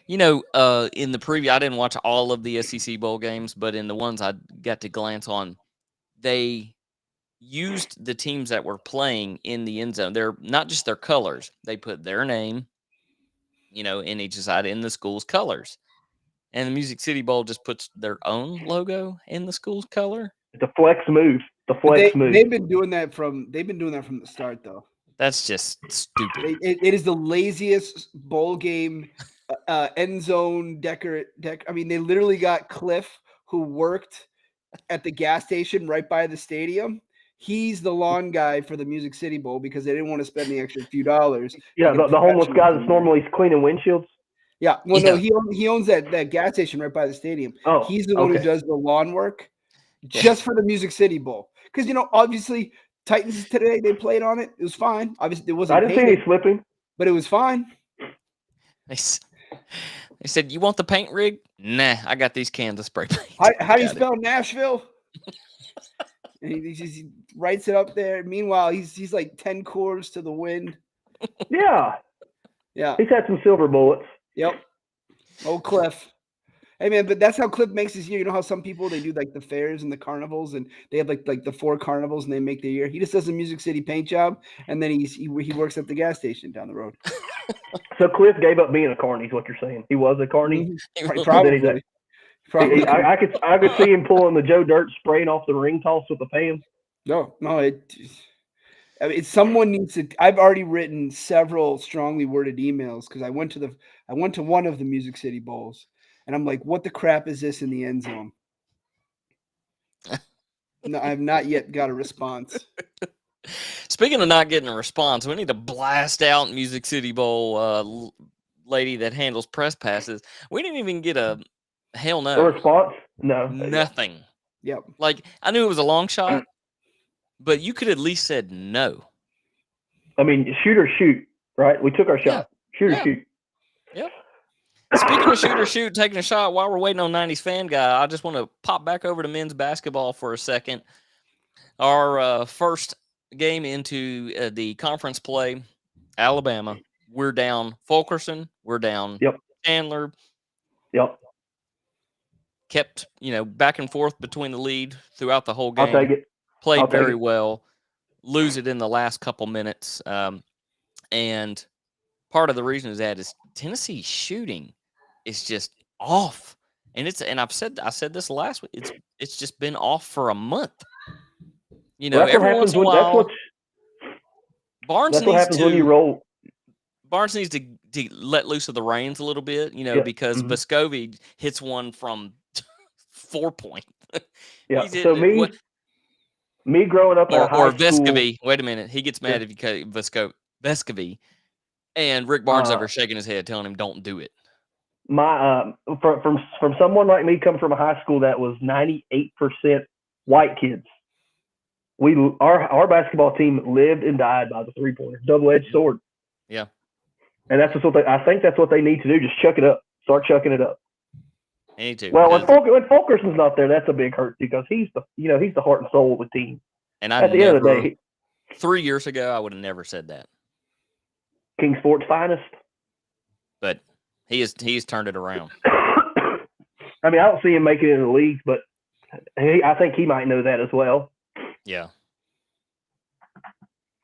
In the preview, I didn't watch all of the SEC bowl games, but in the ones I got to glance on, they used the teams that were playing in the end zone. They're not just their colors. They put their name, in each side in the school's colors. And the Music City Bowl just puts their own logo in the school's color. The flex move. Move. They've been doing that from the start, though. That's just stupid. It is the laziest bowl game end zone I mean, they literally got Cliff, who worked at the gas station right by the stadium. He's the lawn guy for the Music City Bowl because they didn't want to spend the extra few dollars. Yeah, the homeless guy that's normally cleaning windshields. Yeah, well, no, he owns that gas station right by the stadium. Oh, he's the one who does the lawn work just for the Music City Bowl. Because, obviously, Titans today, they played on it. It was fine. Obviously, it wasn't I didn't see painted, any slipping. but it was fine. They said, "You want the paint rig?" Nah, I got these cans of spray paint. How do you spell Nashville? And he writes it up there. Meanwhile, he's like 10 quarters to the wind. Yeah. Yeah. He's had some silver bullets. Yep. Old Cliff. Hey man, but that's how Cliff makes his year. You know how some people they do like the fairs and the carnivals, and they have like the 4 carnivals, and they make their year. He just does a Music City paint job, and then he works at the gas station down the road. So Cliff gave up being a carny, is what you're saying. He was a carny. Probably. I could see him pulling the Joe Dirt, spraying off the ring toss with the pan. No. Someone needs to. I've already written several strongly worded emails because I went to one of the Music City Bowls, and I'm like, what the crap is this in the end zone? No, I have not yet got a response. Speaking of not getting a response, we need to blast out Music City Bowl lady that handles press passes. We didn't even get a hell no. A response? No. Nothing. Yep. Like, I knew it was a long shot, but you could at least said no. I mean, shoot or shoot, right? We took our shot. Shoot or shoot. Yep. Speaking of shoot or shoot, taking a shot while we're waiting on 90s Fan Guy, I just want to pop back over to men's basketball for a second. Our first game into the conference play, Alabama. We're down Fulkerson. We're down Chandler. Yep. Kept, back and forth between the lead throughout the whole game. I'll take it. Played very well. Lose it in the last couple minutes. And part of the reason is that is Tennessee's shooting is just off. And I said this last week. It's just been off for a month. Every once in a while, Barnes needs when you roll. Barnes needs to let loose of the reins a little bit, because Vescovi hits one from 4 point. Yeah. So me growing up at high school, Vescovi. Wait a minute, he gets mad if you cut Vescovi, and Rick Barnes over shaking his head, telling him don't do it. My from someone like me coming from a high school that was 98% white kids. Our basketball team lived and died by the 3-pointer, double-edged sword. Yeah, and that's what I think that's what they need to do. Just chuck it up, start chucking it up. They need to. Well, when Fulkerson's not there, that's a big hurt because he's the heart and soul of the team. And at the end of the day, 3 years ago, I would have never said that. King Sports finest, but he's turned it around. I mean, I don't see him making it in the league, but I think he might know that as well. Yeah.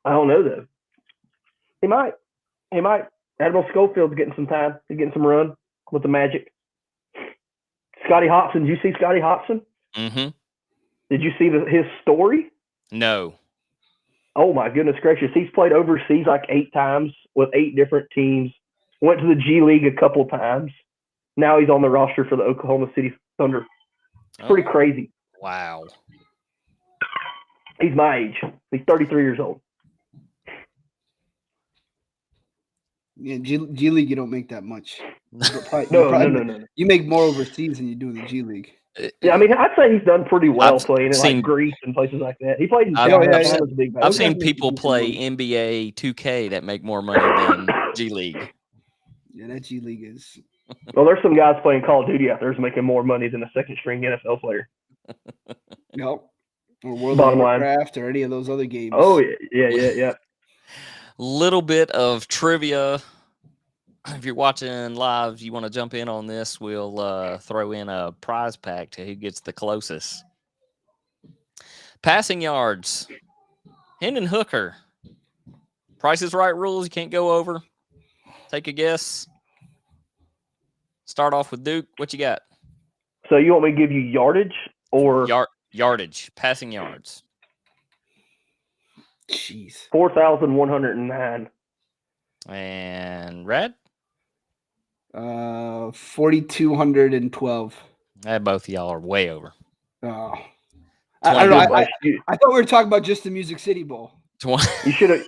I don't know though. He might. Admiral Schofield's getting some time. He's getting some run with the Magic. Scotty Hobson. Did you see Scotty Hobson? Mm-hmm. Did you see his story? No. Oh my goodness gracious! He's played overseas like 8 times with 8 different teams. Went to the G League a couple times. Now he's on the roster for the Oklahoma City Thunder. It's pretty crazy. Wow. He's my age. He's 33 years old. Yeah, G League, you don't make that much. No. You make more overseas than you do in the G League. Yeah, I mean, I'd say he's done pretty well playing in like Greece and places like that. He played in I've seen people play NBA 2K that make more money than G League. Yeah, that G League is. Well, there's some guys playing Call of Duty out there who's making more money than a second-string NFL player. Nope. Or World of Warcraft or any of those other games. Oh, yeah. Little bit of trivia. If you're watching live, you want to jump in on this, we'll throw in a prize pack to who gets the closest. Passing yards. Hendon Hooker. Price is Right rules. You can't go over. Take a guess. Start off with Duke. What you got? So you want me to give you yardage or yardage? Passing yards. Jeez. 4,109. And Rad? 4,212. Both of y'all are way over. Oh. I don't know. I thought we were talking about just the Music City Bowl. You should have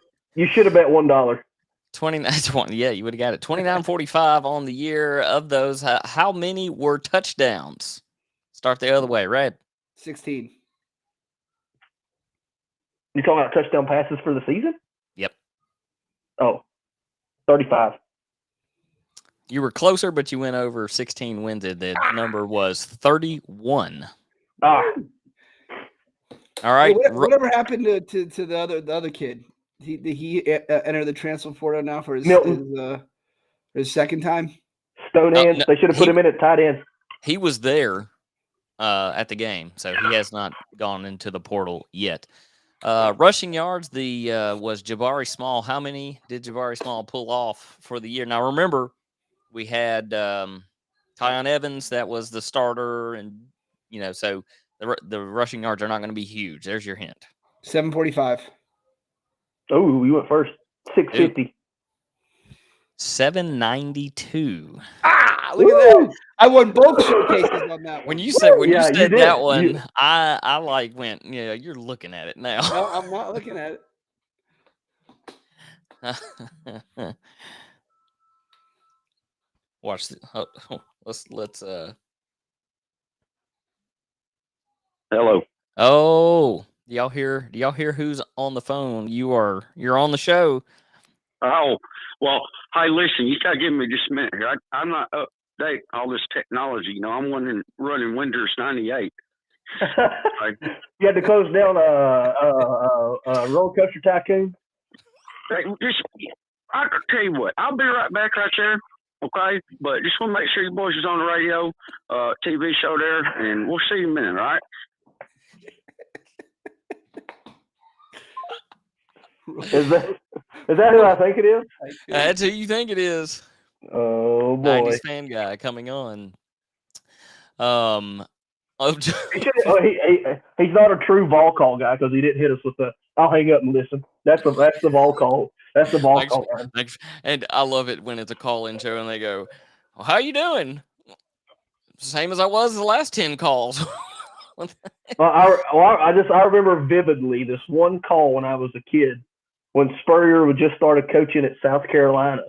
bet $1. 29. Yeah, you would have got it. 29.45 on the year. Of those, how many were touchdowns? Start the other way, right? 16. You talking about touchdown passes for the season? Yep. Oh, 35. You were closer, but you went over 16 winded. The number was 31. Ah. All right. Hey, whatever happened to the other kid? Did he enter the transfer portal now for his second time? Stone hands. No, they should have put him in at tight end. He was there at the game, so he has not gone into the portal yet. Rushing yards, was Jabari Small. How many did Jabari Small pull off for the year? Now, remember, we had Tyon Evans. That was the starter, and so the rushing yards are not going to be huge. There's your hint. 745. Oh, you went first. 650. 792. Look at that! I won both showcases on that one. When you said you did. that one, I like went. Yeah, you're looking at it now. No, I'm not looking at it. Watch. Let's. Hello. Oh, do y'all hear who's on the phone? You're on the show. Oh, well, hey, listen, you got to give me just a minute here. I'm not up to date all this technology. I'm running Windows 98. You had to close down a roller coaster tycoon? Hey, I can tell you what, I'll be right back right there, okay? But just want to make sure you boys is on the radio, TV show there, and we'll see you in a minute, all right? Is that who I think it is? That's who you think it is. Oh boy, 90s fan guy coming on. he's not a true Vol call guy because he didn't hit us with the "I'll hang up and listen." That's the Vol call. That's the Vol call. And I love it when it's a call-in show and they go, well, "How you doing?" Same as I was the last 10 calls. I remember vividly this one call when I was a kid when Spurrier would just started coaching at South Carolina.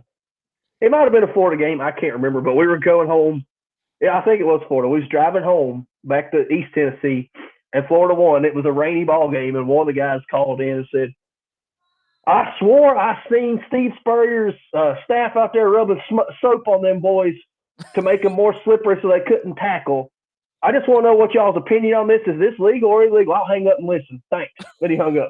It might have been a Florida game. I can't remember, but we were going home. Yeah, I think it was Florida. We was driving home back to East Tennessee, and Florida won. It was a rainy ball game, and one of the guys called in and said, "I swore I seen Steve Spurrier's staff out there rubbing soap on them boys to make them more slippery so they couldn't tackle. I just want to know what y'all's opinion on this. Is this legal or illegal? I'll hang up and listen. Thanks." Then he hung up.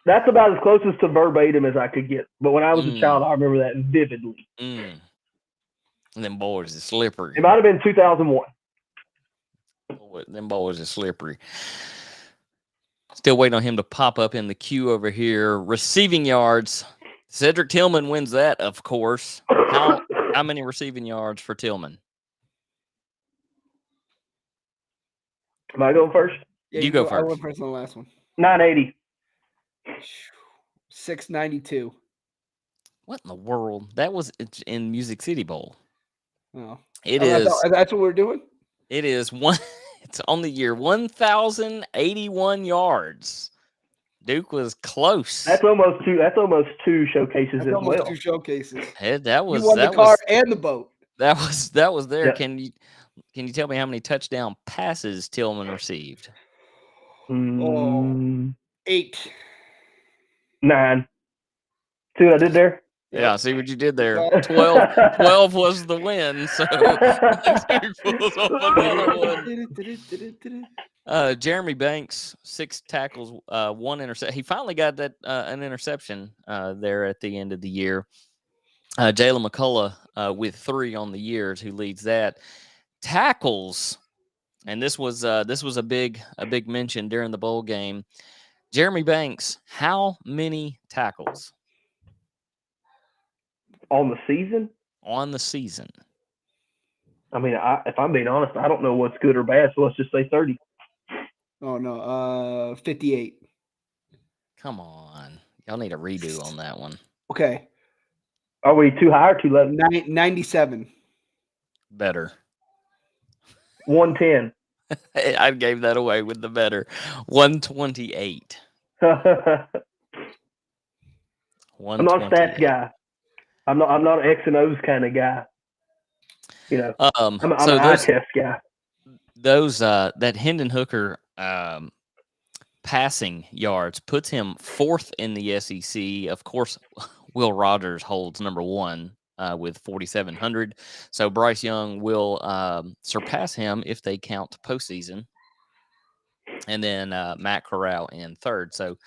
That's about as closest to verbatim as I could get. But when I was a child, I remember that vividly. And them boys are slippery. It might have been 2001. Them boys are slippery. Still waiting on him to pop up in the queue over here. Receiving yards. Cedric Tillman wins that, of course. How many receiving yards for Tillman? Am I going first? Yeah, you go first. I went first on the last one. 980. 692. What in the world? That was in Music City Bowl. Oh, Is. That's what we're doing? It is one. It's on the year 1,081 yards. Duke was close. That's almost two showcases That's as almost well. two showcases. That was. You won the car and the boat. That was there. Yeah. Can you tell me how many touchdown passes Tillman received? 8. 9. See what I did there? Yeah, see what you did there. 12 was the win, so Duke pulls off another one. Jeremy Banks, 6 tackles, 1 interception. He finally got that an interception there at the end of the year. Jalen McCullough with 3 on the years, who leads that. Tackles, and this was a big mention during the bowl game. Jeremy Banks, how many tackles on the season? On the season. I mean, if I'm being honest, I don't know what's good or bad, so let's just say 30. Oh no, 58. Come on, y'all need a redo on that one. Okay. Are we too high or too low? 97. Better. 110. I gave that away with the better. 128. I'm not a stats guy. I'm not an X and O's kind of guy. I'm an eye test guy. those that Hendon Hooker passing yards puts him 4th in the SEC. Of course, Will Rogers holds number 1 with 4,700. So Bryce Young will surpass him if they count postseason. And then Matt Corral in 3rd. So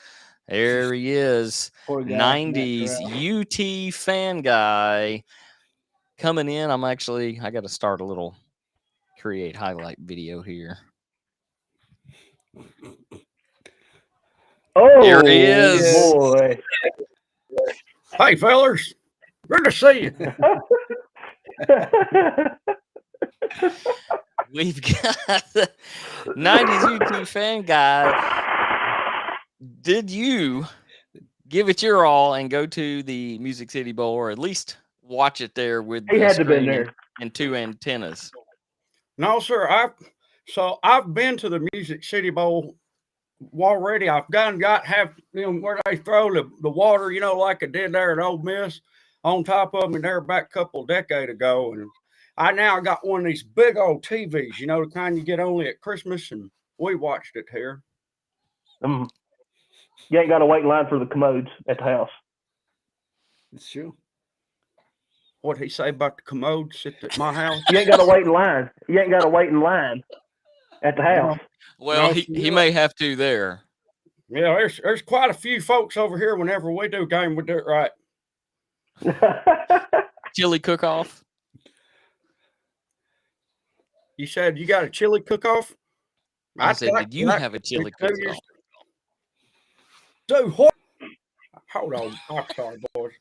there he is, Poor guy, 90s UT fan guy coming in. I got to start a little create highlight video here. Oh, here he is. Boy. Hey, fellas. Good to see you. We've got the 90s UT fan guy. Did you give it your all and go to the Music City Bowl, or at least watch it there with He the had to been screen there. and 2 antennas? No, sir. I've been to the Music City Bowl already. I've got where they throw the water, like I did there at Ole Miss on top of me there back a couple of decades ago. And I now got one of these big old TVs, the kind you get only at Christmas, and we watched it here. You ain't got to wait in line for the commodes at the house. It's true. What'd he say about the commodes at my house? You ain't got to wait in line. You ain't got to wait in line at the house. Well, No, he may have to there. Yeah, there's quite a few folks over here. Whenever we do game, we do it right. Chili cook-off. You said you got a chili cook-off? I said, did you have a chili cook-off? Dude, what? Hold on. I'm sorry, boys.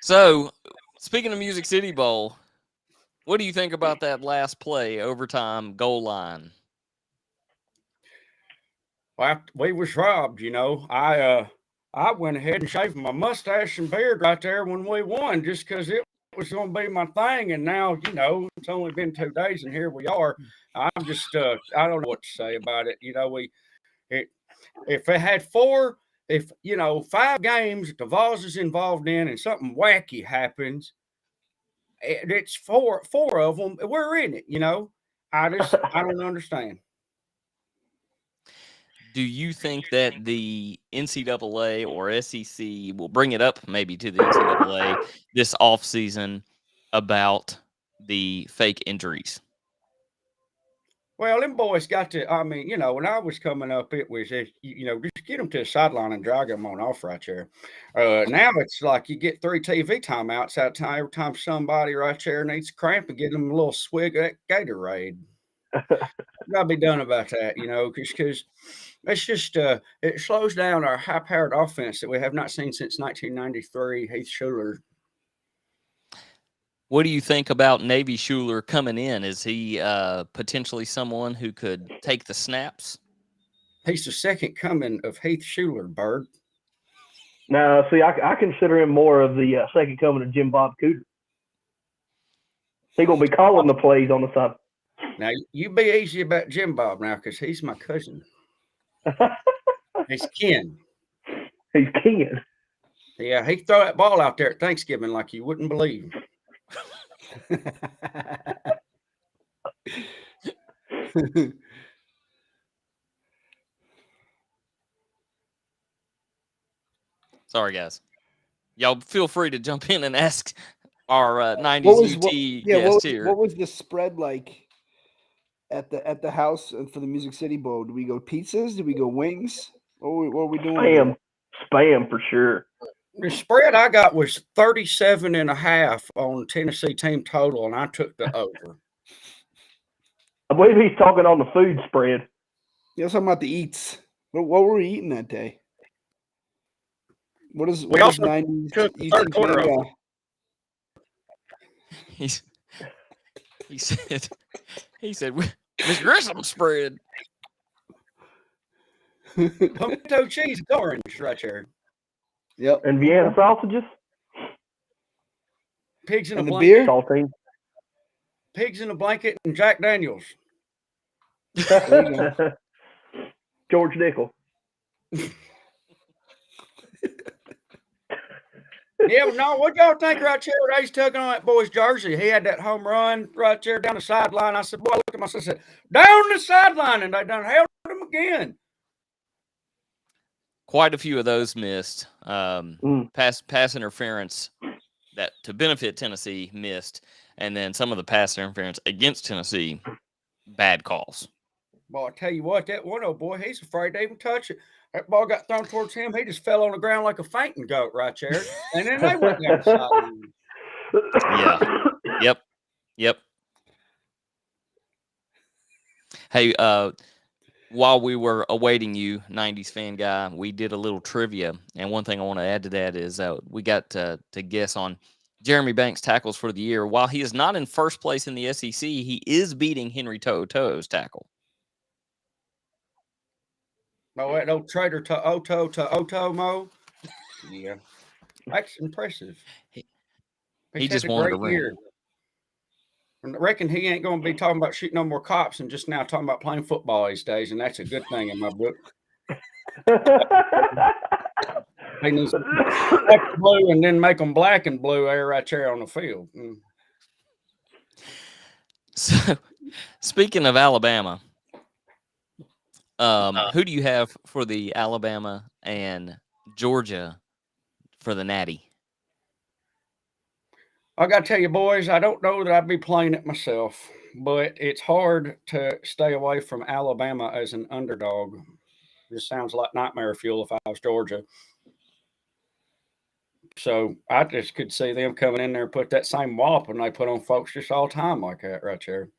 So, speaking of Music City Bowl, what do you think about that last play, overtime, goal line? Well, we was robbed, I went ahead and shaved my mustache and beard right there when we won, just because it was going to be my thing. And now, it's only been 2 days, and here we are. I'm just, I don't know what to say about it. If it had 5 games that the Vols is involved in, and something wacky happens, it's four of them. We're in it, I don't understand. Do you think that the NCAA or SEC will bring it up maybe to the NCAA this offseason about the fake injuries? Well, them boys got to, when I was coming up, it was, just get them to the sideline and drag them on off right there. Now it's like you get 3 TV timeouts out time every time somebody right there needs cramp, and get them a little swig of that Gatorade. Got to be done about that, because it's just, it slows down our high-powered offense that we have not seen since 1993, Heath Schuler. What do you think about Navy Schuler coming in? Is he potentially someone who could take the snaps? He's the second coming of Heath Schuler, Bird. No, see, I consider him more of the second coming of Jim Bob Cooter. He's going to be calling the plays on the side. Now, you be easy about Jim Bob now, because he's my cousin. He's kin. He's king. Yeah, he throw that ball out there at Thanksgiving like you wouldn't believe. Sorry, guys. Y'all feel free to jump in and ask our 90s UT guest here. What was the spread like at the house for the Music City Bowl? Do we go pizzas? Do we go wings? What were we doing? Spam for sure. The spread I got was 37.5 on Tennessee team total, and I took the over. I believe he's talking on the food spread. Yeah, talking about the eats. What were we eating that day? What is 90s third quarter of He said Miss Grissom spread. Pimento cheese and orange right there. Yep. And Vienna sausages. Pigs in And a the blanket. beer? Saltine. Pigs in a blanket and Jack Daniels. George Nickel. Yeah, but no, what y'all think right there? He's tugging on that boy's jersey. He had that home run right there down the sideline. I said, boy, I looked at myself and said, down the sideline, and they done held him again. Quite a few of those missed. Pass interference that to benefit Tennessee missed, and then some of the pass interference against Tennessee, bad calls. Boy, I tell you what, that one old boy, he's afraid to even touch it. That ball got thrown towards him. He just fell on the ground like a fainting goat right there. And then they went down the sideline. Yeah. Yep. Hey, while we were awaiting you, 90s fan guy, we did a little trivia. And one thing I want to add to that is we got to guess on Jeremy Banks' tackles for the year. While he is not in first place in the SEC, he is beating Henry To'oTo'o's tackle. Oh, that old traitor to Mo. Yeah. That's impressive. He just wanted a ring. I reckon he ain't going to be talking about shooting no more cops and just now talking about playing football these days, and that's a good thing in my book. He needs to black and blue and then make them black and blue right there on the field. So, speaking of Alabama, who do you have for the Alabama and Georgia for the Natty? I got to tell you, boys, I don't know that I'd be playing it myself, but it's hard to stay away from Alabama as an underdog. This sounds like nightmare fuel if I was Georgia. So I just could see them coming in there and put that same wallop and they put on folks just all the time like that right there.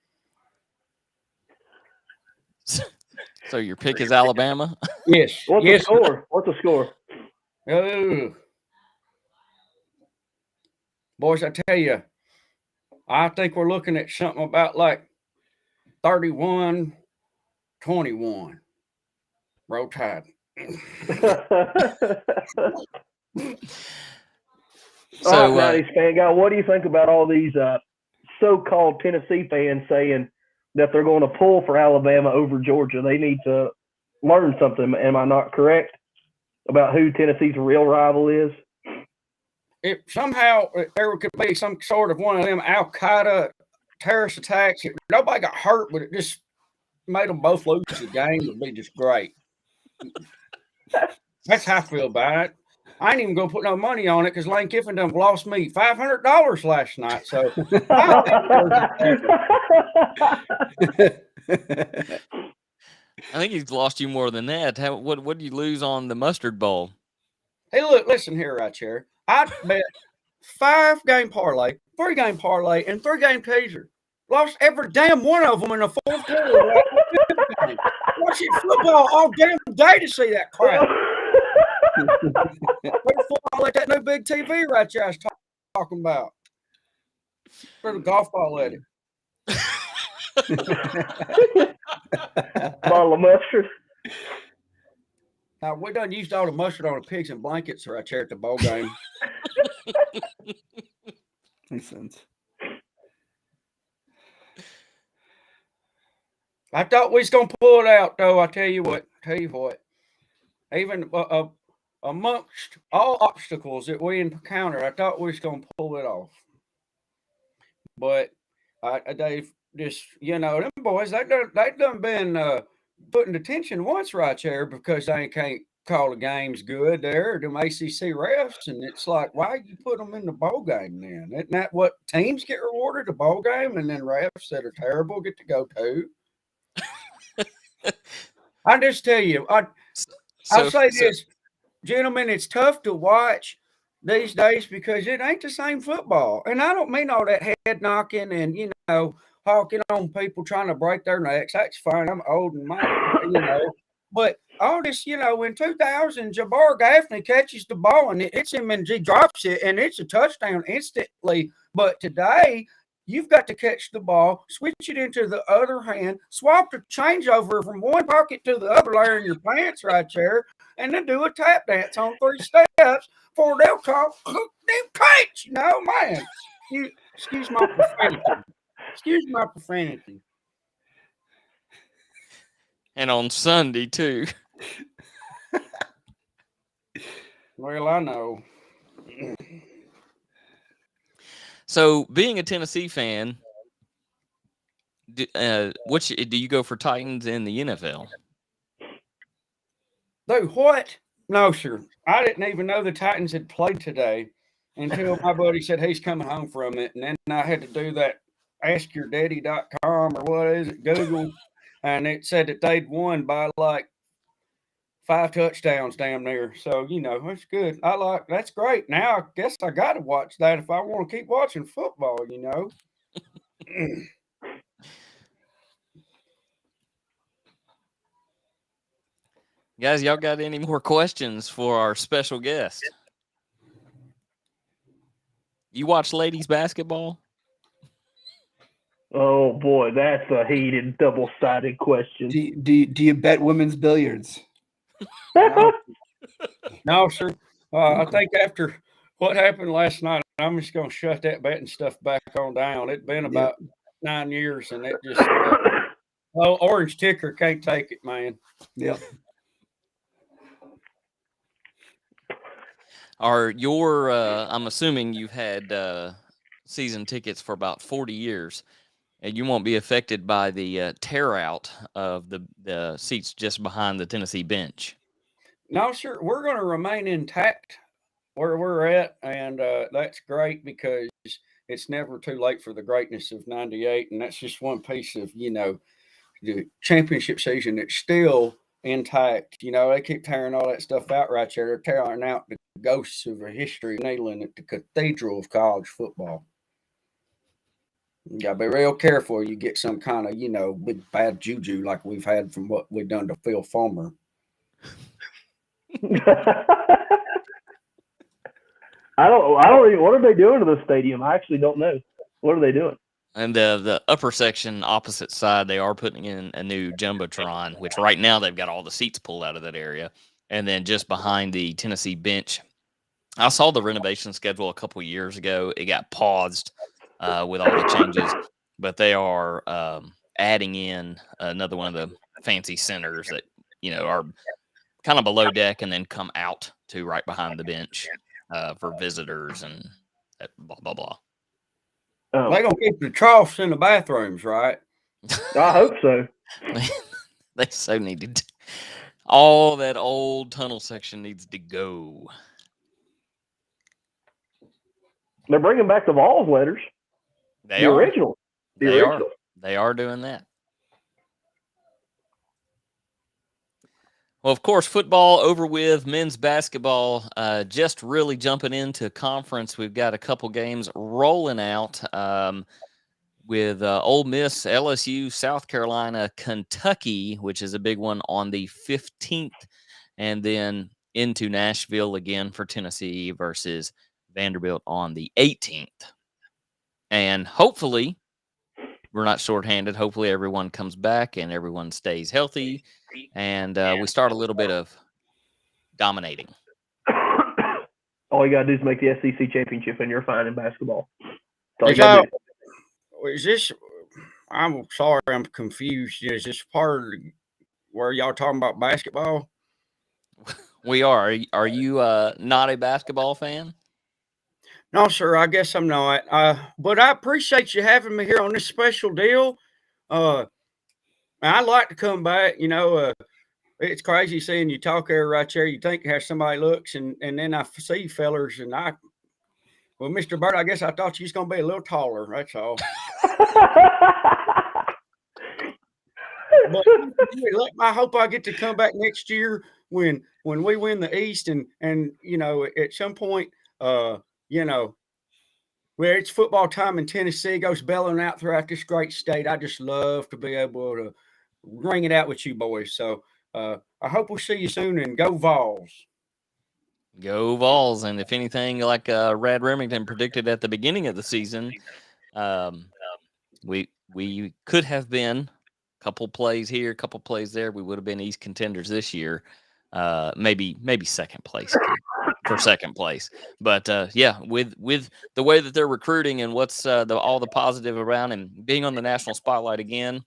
So your pick is Alabama? Yes. What's the score? What's the score? Oh. Boys, I tell you, I think we're looking at something about like 31-21. Roll Tide. So, Natty's fan guy, what do you think about all these so-called Tennessee fans saying that they're going to pull for Alabama over Georgia? They need to learn something. Am I not correct about who Tennessee's real rival is? If somehow there could be some sort of one of them Al-Qaeda terrorist attacks, nobody got hurt, but it just made them both lose the game, it would be just great. That's how I feel about it. I ain't even going to put no money on it because Lane Kiffin done lost me $500 last night. So I think he's lost you more than that. What did you lose on the Mustard Bowl? Hey, look, listen here, right here. I bet 5-game parlay, 3-game parlay, and 3-game teaser. Lost every damn one of them in the fourth quarter. Watching football all damn day to see that crap. Football like that new big TV right there I was talking about. Throw the golf ball at it. Bottle of mustard. Now, we done used all the mustard on the pigs and blankets right there at the bowl game. Makes sense. I thought we was going to pull it out, though. I tell you what. Even amongst all obstacles that we encountered, I thought we was going to pull it off. But they've just, them boys, they done been putting detention once right there because they can't call the games good there, them ACC refs, and it's like, why you put them in the bowl game then? Isn't that what teams get rewarded, the bowl game, and then refs that are terrible get to go too? I just tell you, I'll say this, gentlemen, it's tough to watch these days because it ain't the same football. And I don't mean all that head knocking and, hawking on people trying to break their necks. That's fine. I'm old and But all this, in 2000, Jabbar Gaffney catches the ball and it's him and he drops it and it's a touchdown instantly. But today, you've got to catch the ball, switch it into the other hand, swap the changeover from one pocket to the other layer in your pants right there, and then do a tap dance on 3 steps before they'll call them catch. Man. Excuse my profanity. Excuse my profanity. And on Sunday, too. Well, I know. So, being a Tennessee fan, do you go for Titans in the NFL? Dude, what? No, sir. I didn't even know the Titans had played today until my buddy said he's coming home from it. And then I had to do that askyourdaddy.com or what is it, Google. And it said that they'd won by like 5 touchdowns damn near. So, that's good. That's great. Now I guess I got to watch that if I want to keep watching football, Guys, y'all got any more questions for our special guest? You watch ladies basketball? Oh boy, that's a heated, double-sided question. Do you bet women's billiards? No, sir. I think after what happened last night, I'm just going to shut that betting stuff back on down. It's been about 9 years, and it just orange ticker can't take it, man. Yep. I'm assuming you've had season tickets for about 40 years, and you won't be affected by the tear out of the seats just behind the Tennessee bench. No, sir. We're going to remain intact where we're at, and that's great because it's never too late for the greatness of '98, and that's just one piece of the championship season that's still intact. They keep tearing all that stuff out right there. They're tearing out the ghosts of a history nailing at the cathedral of college football. You got to be real careful. You get some kind of, big bad juju like we've had from what we've done to Phil Fulmer. I don't even, what are they doing to the stadium? I actually don't know. What are they doing? And the upper section opposite side, they are putting in a new Jumbotron, which right now they've got all the seats pulled out of that area. And then just behind the Tennessee bench, I saw the renovation schedule a couple of years ago. It got paused with all the changes, but they are adding in another one of the fancy centers that, are kind of below deck and then come out to right behind the bench for visitors and blah, blah, blah. Oh, They're going to keep the troughs in the bathrooms, right? I hope so. They so needed to. All that old tunnel section needs to go. They're bringing back the Vols letters. They are. Original. They are doing that. Well, of course, football over with. Men's basketball just really jumping into conference. We've got a couple games rolling out with Ole Miss, LSU, South Carolina, Kentucky, which is a big one on the 15th, and then into Nashville again for Tennessee versus Vanderbilt on the 18th. And hopefully, we're not shorthanded. Hopefully, everyone comes back and everyone stays healthy. And we start a little bit of dominating. All you got to do is make the SEC championship, and you're fine in basketball. Is this? I'm sorry, I'm confused. Is this part of where y'all talking about basketball? We are. Are you not a basketball fan? No, sir. I guess I'm not. But I appreciate you having me here on this special deal. I'd like to come back. It's crazy seeing you talk there right there. You think how somebody looks, and then I see fellers, and well, Mr. Bird, I guess I thought you was gonna be a little taller. That's all. But I hope I get to come back next year when we win the East, and at some point, where it's football time in Tennessee goes bellowing out throughout this great state. I just love to be able to ring it out with you boys. So I hope we'll see you soon, and go Vols. Go Vols. And if anything, like Rad Remington predicted at the beginning of the season, we could have been a couple plays here, a couple plays there. We would have been East contenders this year. Maybe second place for second place. But yeah, with the way that they're recruiting and what's all the positive around and being on the national spotlight again,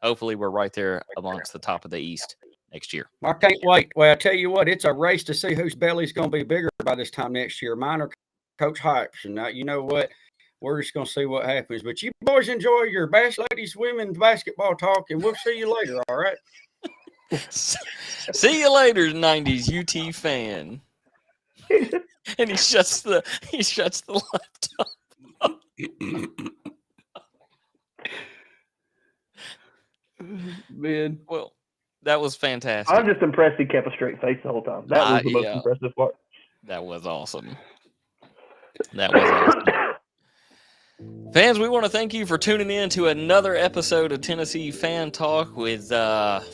hopefully we're right there amongst the top of the East next year. I can't wait. Well, I tell you what, it's a race to see whose belly's going to be bigger by this time next year. Mine or Coach Hypes. And you know what? we're just going to see what happens. But you boys enjoy your ladies, women's basketball talk, and we'll see you later, all right? See you later, 90s UT fan. And he shuts the laptop. Man. Well, that was fantastic. I'm just impressed he kept a straight face the whole time. That was the most impressive part. That was awesome. That was awesome. Fans, we want to thank you for tuning in to another episode of Tennessee Fan Talk. With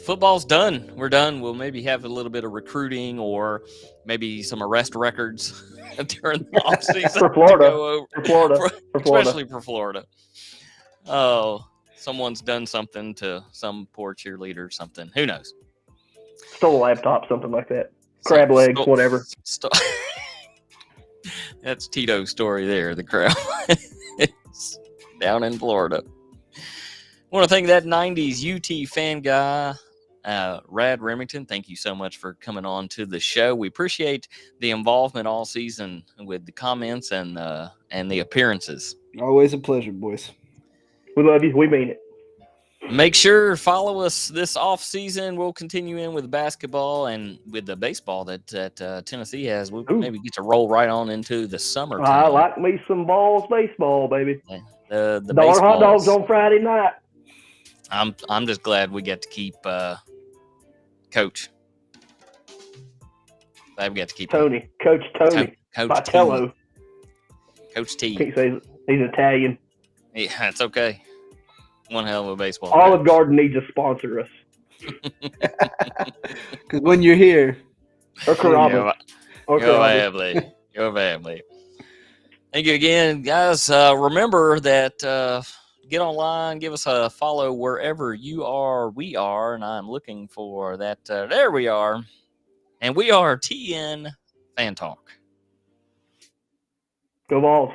football's done. We're done. We'll maybe have a little bit of recruiting or maybe some arrest records during the offseason. For Florida. Especially for Florida. Oh, someone's done something to some poor cheerleader or something. Who knows? Stole a laptop, something like that. Crab legs, whatever. That's Tito's story there, the crab legs down in Florida. I want to thank that 90s UT fan guy, Rad Remington. Thank you so much for coming on to the show. We appreciate the involvement all season with the comments and the appearances. Always a pleasure, boys. We love you. We mean it. Make sure follow us this off season. We'll continue in with basketball and with the baseball that Tennessee has. We'll maybe get to roll right on into the summer. I like me some Vols baseball, baby. The dollar hot dogs on Friday night. I'm just glad we get to keep Coach. Glad we got to keep Tony. Coach Tony. Coach Vitello. Coach T. Can't say he's Italian. Yeah, that's okay. One hell of a baseball. Olive Garden needs to sponsor us. Because when you're here. Or Carrabba's. Your family. Thank you again, guys. Remember that get online, give us a follow wherever you are. We are, and I'm looking for that. There we are. And we are TN Fan Talk. Go Vols.